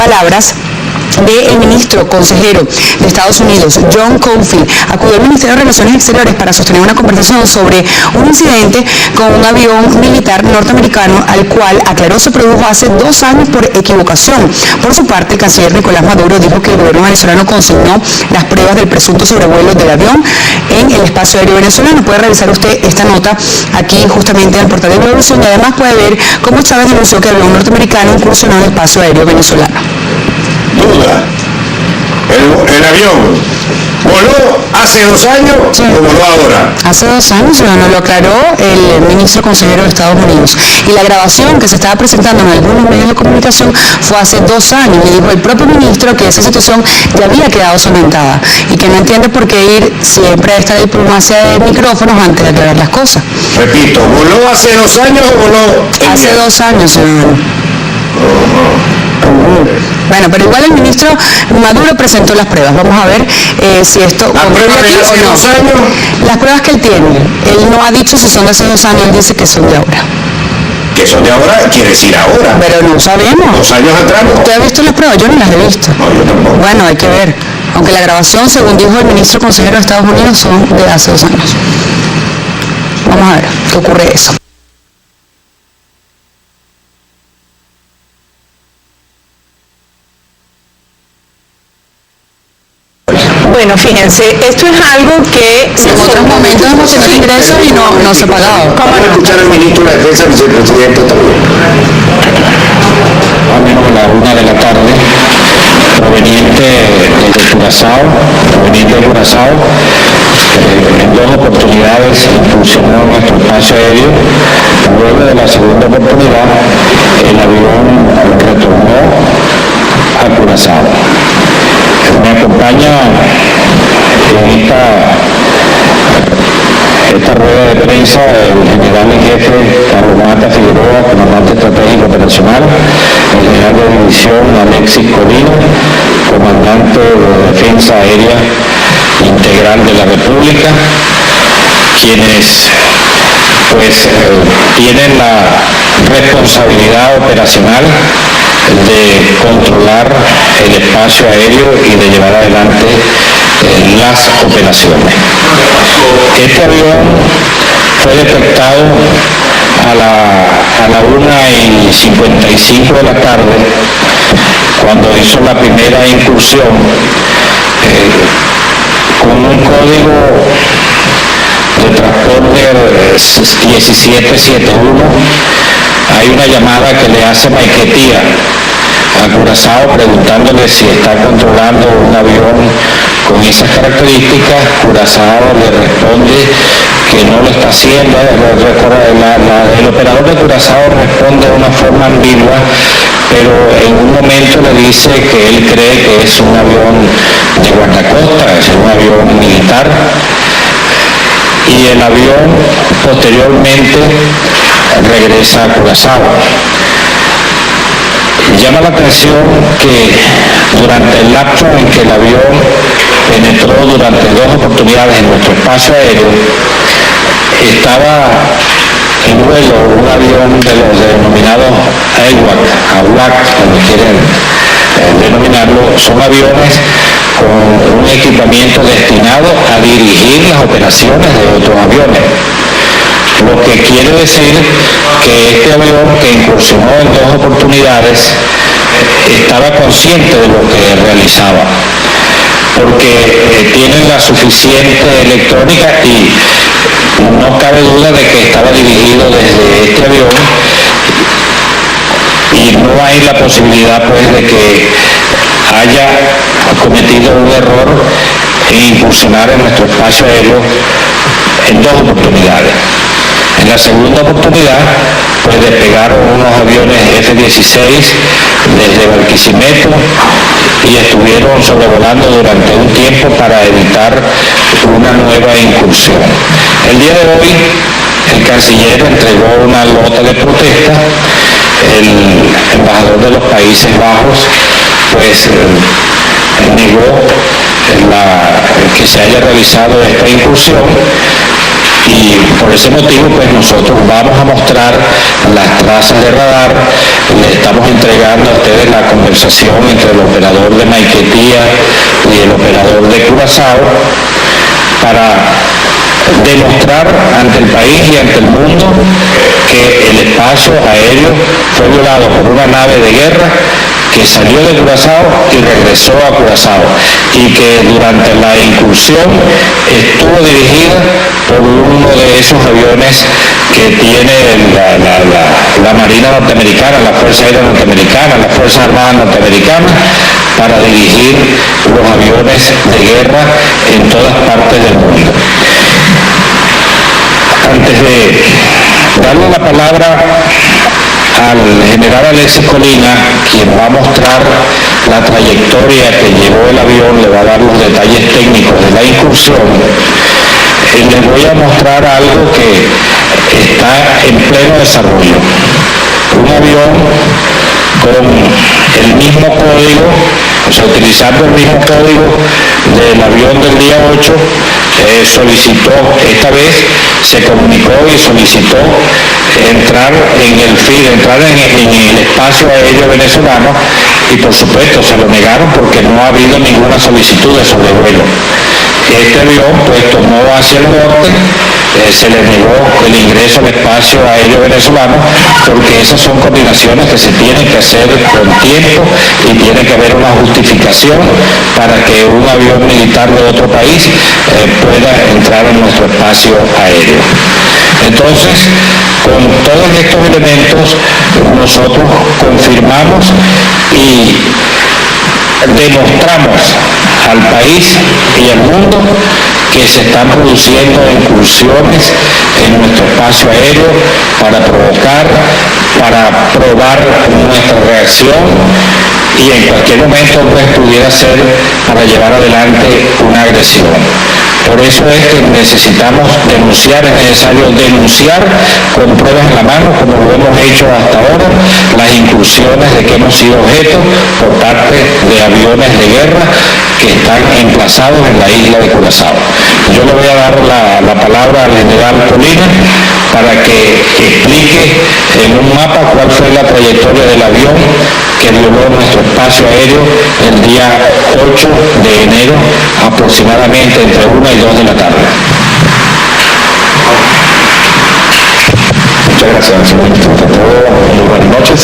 palabras del ministro consejero de Estados Unidos, John Caulfield, acudió al Ministerio de Relaciones Exteriores para sostener una conversación sobre un incidente con un avión militar norteamericano, al cual aclaró se produjo hace 2 años por equivocación. Por su parte, el canciller Nicolás Maduro dijo que el gobierno venezolano consignó las pruebas del presunto sobrevuelo del avión en el espacio aéreo venezolano. Puede revisar usted esta nota aquí justamente en el portal de Globovisión, y además puede ver cómo Chávez denunció que el avión norteamericano incursionó en el espacio aéreo venezolano. Duda. El avión voló hace 2 años, sí, o voló ahora. Hace 2 años, ciudadano, lo aclaró el ministro consejero de Estados Unidos. Y la grabación que se estaba presentando en algunos medios de comunicación fue hace 2 años. Y dijo el propio ministro que esa situación ya había quedado solventada y que no entiende por qué ir siempre a esta diplomacia de micrófonos antes de aclarar las cosas. Repito, ¿voló hace 2 años o voló hace 2 años, ciudadano? Bueno, pero igual el ministro Maduro presentó las pruebas. Vamos a ver si esto... ¿Las pruebas de hace 2 años? Las pruebas que él tiene. Él no ha dicho si son de hace 2 años, él dice que son de ahora. ¿Que son de ahora? Quiere decir ahora. Pero no sabemos. 2 años atrás. ¿Usted ha visto las pruebas? Yo no las he visto. No, yo tampoco. Bueno, hay que ver. Aunque la grabación, según dijo el ministro consejero de Estados Unidos, son de hace 2 años. Vamos a ver qué ocurre eso. Bueno, fíjense, esto es algo que en otros momentos hemos tenido ingresos y no se ha pagado. Vamos a escuchar al ministro de la Defensa, vicepresidente también. Más o menos a la 1 de la tarde, proveniente de Curazao, en 2 oportunidades funcionó nuestro espacio aéreo. Luego de la segunda oportunidad, el avión retornó a Curazao. Me acompaña en esta rueda de prensa el general en jefe Carlos Mata Figueroa, comandante estratégico operacional, el general de división Alexis Colino, comandante de defensa aérea integral de la República, quienes tienen la responsabilidad operacional de controlar el espacio aéreo y de llevar adelante las operaciones. Este avión fue detectado a la 1:55 de la tarde, cuando hizo la primera incursión con un código de transporte 1771. Hay una llamada que le hace Maiquetía a Curazao preguntándole si está controlando un avión con esas características. Curazao le responde que no lo está haciendo. El operador de Curazao responde de una forma ambigua, pero en un momento le dice que él cree que es un avión de guardacosta, es un avión militar, y el avión posteriormente regresa a Curazao. Llama la atención que durante el lapso en que el avión penetró durante 2 oportunidades en nuestro espacio aéreo, estaba en vuelo un avión de los denominados AWAC, como quieren denominarlo. Son aviones con un equipamiento destinado a dirigir las operaciones de otros aviones. Lo que quiere decir que este avión, que incursionó en 2 oportunidades, estaba consciente de lo que realizaba, porque tienen la suficiente electrónica y no cabe duda de que estaba dirigido desde este avión, y no hay la posibilidad pues de que haya cometido un error en incursionar en nuestro espacio aéreo en 2 oportunidades. En la segunda oportunidad, pues despegaron unos aviones F-16 desde Barquisimeto y estuvieron sobrevolando durante un tiempo para evitar una nueva incursión. El día de hoy, el canciller entregó una nota de protesta. El embajador de los Países Bajos, pues, negó que se haya realizado esta incursión, Y por ese motivo, pues nosotros vamos a mostrar las trazas de radar, le estamos entregando a ustedes la conversación entre el operador de Maiquetía y el operador de Curazao para demostrar ante el país y ante el mundo que el espacio aéreo fue violado por una nave de guerra que salió de Curazao y regresó a Curazao, y que durante la incursión estuvo dirigida por uno de esos aviones que tiene la Marina norteamericana, la Fuerza Aérea norteamericana, las Fuerzas Armadas norteamericanas, para dirigir los aviones de guerra en todas partes del mundo. Antes de darle la palabra al general Alexis Colina, quien va a mostrar la trayectoria que llevó el avión, le va a dar los detalles técnicos de la incursión, les voy a mostrar algo que está en pleno desarrollo. Un avión con el mismo código, o sea, utilizando el mismo código del avión del día 8, solicitó, esta vez se comunicó y solicitó entrar en el FIR, entrar en el espacio aéreo venezolano, y por supuesto se lo negaron porque no ha habido ninguna solicitud de sobrevuelo. Este avión pues tomó hacia el norte, se le negó el ingreso al espacio aéreo venezolano porque esas son coordinaciones que se tienen que hacer con tiempo y tiene que haber una justificación para que un avión militar de otro país pueda entrar en nuestro espacio aéreo. Entonces, con todos estos elementos nosotros confirmamos y demostramos al país y al mundo que se están produciendo incursiones en nuestro espacio aéreo para provocar, para probar nuestra reacción, y en cualquier momento pues pudiera ser para llevar adelante una agresión. Por eso es que necesitamos denunciar, es necesario denunciar con pruebas en la mano, como lo hemos hecho hasta ahora, las incursiones de que hemos sido objeto por parte de aviones de guerra que están emplazados en la isla de Curazao. Yo le voy a dar la palabra al general Colina para que explique en un mapa cuál fue la trayectoria del avión que violó nuestro espacio aéreo el día 8 de enero, aproximadamente entre 1 y 2 de la tarde. Muchas gracias, señor ministro. Muy buenas noches.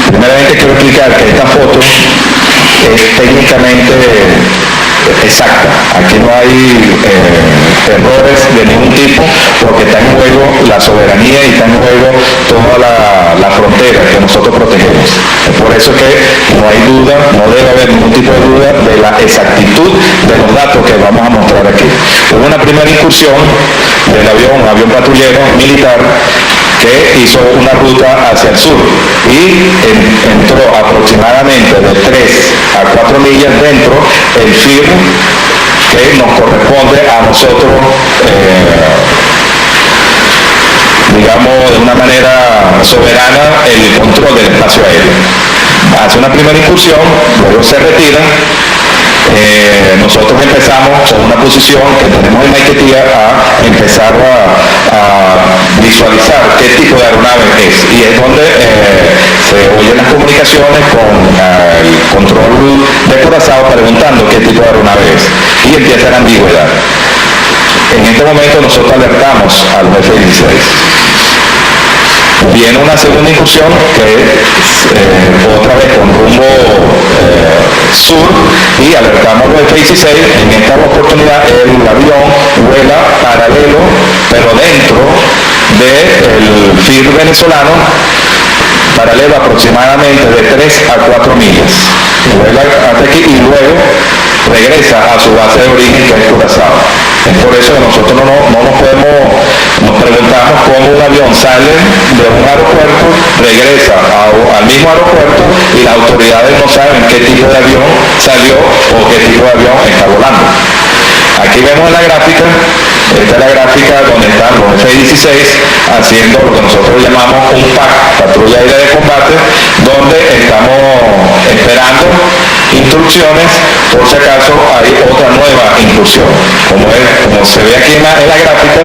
Primeramente quiero explicar que esta foto es técnicamente exacta. Aquí no hay errores de ningún tipo, porque está en juego la soberanía y está en juego toda la frontera que nosotros protegemos. Es por eso que no hay duda, no debe haber ningún tipo de duda de la exactitud de los datos que vamos a mostrar aquí. Hubo una primera incursión del avión, un avión patrullero militar, que hizo una ruta hacia el sur y entró aproximadamente de 3 a 4 millas dentro el FIR que nos corresponde a nosotros, digamos de una manera soberana, el control del espacio aéreo. Hace una primera incursión, luego se retira. Nosotros empezamos con una posición que tenemos en Maiquetía a empezar a visualizar qué tipo de aeronave es, y es donde se oyen las comunicaciones con el control de Curazao preguntando qué tipo de aeronave es, y empieza la ambigüedad. En este momento nosotros alertamos al F-16. Viene una segunda incursión que otra vez con rumbo sur, y alertamos al F-16. En esta oportunidad el avión vuela paralelo, pero dentro del FIR venezolano, paralelo aproximadamente de 3 a 4 millas. Vuela hasta aquí y luego regresa a su base de origen, que es Curazao. Es por eso que nosotros nos preguntamos cómo un avión sale de un aeropuerto, regresa al mismo aeropuerto, y las autoridades no saben qué tipo de avión salió o qué tipo de avión está volando. Aquí vemos la gráfica, esta es la gráfica donde están los F-16 haciendo lo que nosotros llamamos un PAC, patrulla aérea de combate, donde estamos esperando instrucciones por si acaso hay otra nueva inclusión. Como se ve aquí en la gráfica,